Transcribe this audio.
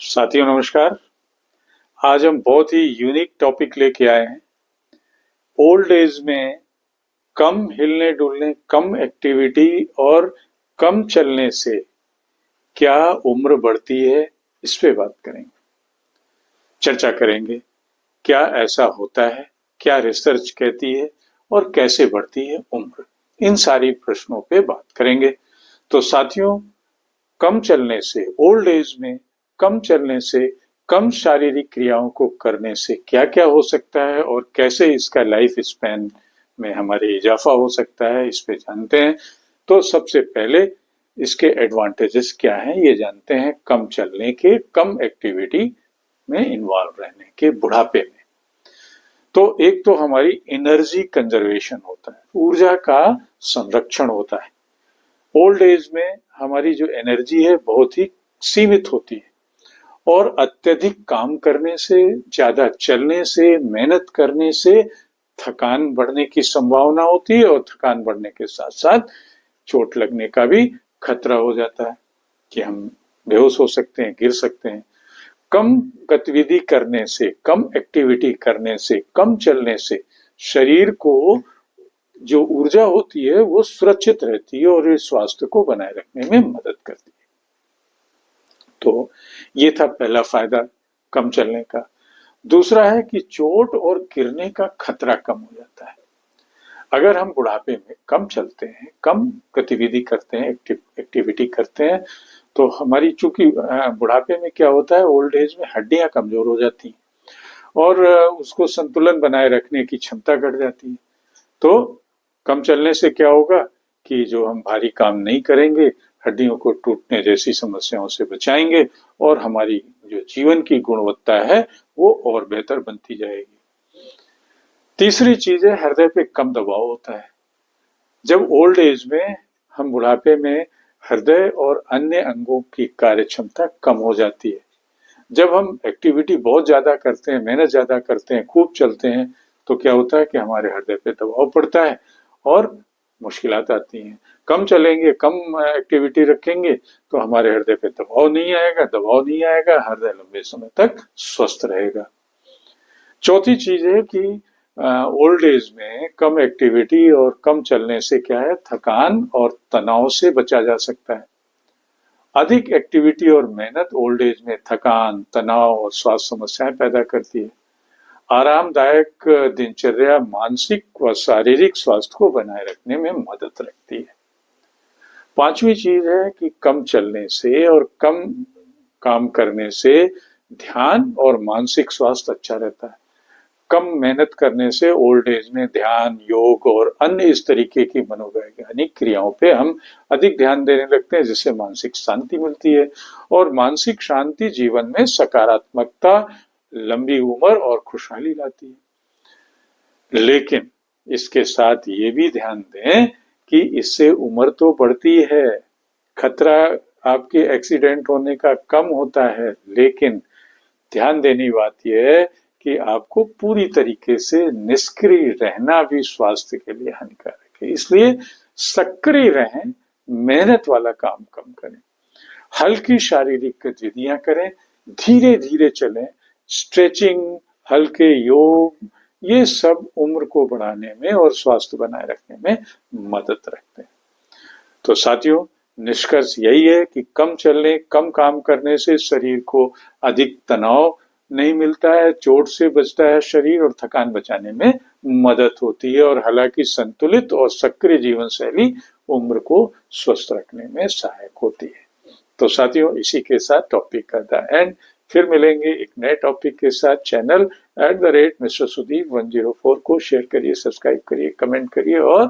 साथियों नमस्कार। आज हम बहुत ही यूनिक टॉपिक लेके आए हैं। ओल्ड एज में कम हिलने डुलने, कम एक्टिविटी और कम चलने से क्या उम्र बढ़ती है, इस पे बात करेंगे, चर्चा करेंगे। क्या ऐसा होता है, क्या रिसर्च कहती है और कैसे बढ़ती है उम्र, इन सारी प्रश्नों पे बात करेंगे। तो साथियों, कम चलने से, ओल्ड एज में कम चलने से, कम शारीरिक क्रियाओं को करने से क्या क्या हो सकता है और कैसे इसका लाइफ स्पैन में हमारे इजाफा हो सकता है, इस पे जानते हैं। तो सबसे पहले इसके एडवांटेजेस क्या हैं ये जानते हैं, कम चलने के, कम एक्टिविटी में इन्वॉल्व रहने के बुढ़ापे में। तो एक तो हमारी एनर्जी कंजर्वेशन होता है, ऊर्जा का संरक्षण होता है। ओल्ड एज में हमारी जो एनर्जी है बहुत ही सीमित होती है और अत्यधिक काम करने से, ज्यादा चलने से, मेहनत करने से थकान बढ़ने की संभावना होती है और थकान बढ़ने के साथ साथ चोट लगने का भी खतरा हो जाता है कि हम बेहोश हो सकते हैं, गिर सकते हैं। कम गतिविधि करने से, कम एक्टिविटी करने से, कम चलने से शरीर को जो ऊर्जा होती है वो सुरक्षित रहती है और ये स्वास्थ्य को बनाए रखने में मदद करती है। तो ये था पहला फायदा कम चलने का। दूसरा है कि चोट और गिरने का खतरा कम हो जाता है। अगर हम बुढ़ापे में कम चलते हैं, कम गतिविधि करते हैं, एक्टिविटी करते हैं, तो हमारी, चूंकि बुढ़ापे में क्या होता है, ओल्ड एज में हड्डियां कमजोर हो जाती हैं और उसको संतुलन बनाए रखने की क्षमता घट जाती है। तो कम चलने से क्या होगा कि जो हम भारी काम नहीं करेंगे, हड्डियों को टूटने जैसी समस्याओं से बचाएंगे और हमारी जो जीवन की गुणवत्ता है वो और बेहतर बनती जाएगी। तीसरी चीज है, हृदय पे कम दबाव होता है। जब ओल्ड एज में, हम बुढ़ापे में, हृदय और अन्य अंगों की कार्य क्षमता कम हो जाती है। जब हम एक्टिविटी बहुत ज्यादा करते हैं, मेहनत ज्यादा करते हैं, खूब चलते हैं, तो क्या होता है कि हमारे हृदय पे दबाव पड़ता है और मुश्किलात आती हैं। कम चलेंगे, कम एक्टिविटी रखेंगे तो हमारे हृदय पे दबाव नहीं आएगा, हृदय लंबे समय तक स्वस्थ रहेगा। चौथी चीज है कि ओल्ड एज में कम एक्टिविटी और कम चलने से क्या है, थकान और तनाव से बचा जा सकता है। अधिक एक्टिविटी और मेहनत ओल्ड एज में थकान, तनाव और स्वास्थ्य समस्याएं पैदा करती है। आरामदायक दिनचर्या मानसिक व शारीरिक स्वास्थ्य को बनाए रखने में मदद रखती है। पांचवी चीज है कि कम चलने से और कम काम करने से ध्यान और मानसिक स्वास्थ्य अच्छा रहता है। कम मेहनत करने से ओल्ड एज में ध्यान, योग और अन्य इस तरीके की मनोवैज्ञानिक क्रियाओं पे हम अधिक ध्यान देने लगते हैं, जिससे मानसिक शांति मिलती है और मानसिक शांति जीवन में सकारात्मकता, लंबी उम्र और खुशहाली लाती है। लेकिन इसके साथ ये भी ध्यान दें कि इससे उम्र तो बढ़ती है, खतरा आपके एक्सीडेंट होने का कम होता है, लेकिन ध्यान देने की बात यह है कि आपको पूरी तरीके से निष्क्रिय रहना भी स्वास्थ्य के लिए हानिकारक है। इसलिए सक्रिय रहें, मेहनत वाला काम कम करें, हल्की शारीरिक गतिविधियां करें, धीरे धीरे चलें, स्ट्रेचिंग, हल्के योग, ये सब उम्र को बढ़ाने में और स्वास्थ्य बनाए रखने में मदद रखते हैं। तो साथियों, निष्कर्ष यही है कि कम चलने, कम काम करने से शरीर को अधिक तनाव नहीं मिलता है, चोट से बचता है शरीर और थकान बचाने में मदद होती है और हालांकि संतुलित और सक्रिय जीवन शैली उम्र को स्वस्थ रखने में सहायक होती है। तो साथियों, इसी के साथ टॉपिक का द एंड। फिर मिलेंगे एक नए टॉपिक के साथ। Channel @Mr. Sudeep 104 को शेयर करिए, सब्सक्राइब करिए, कमेंट करिए और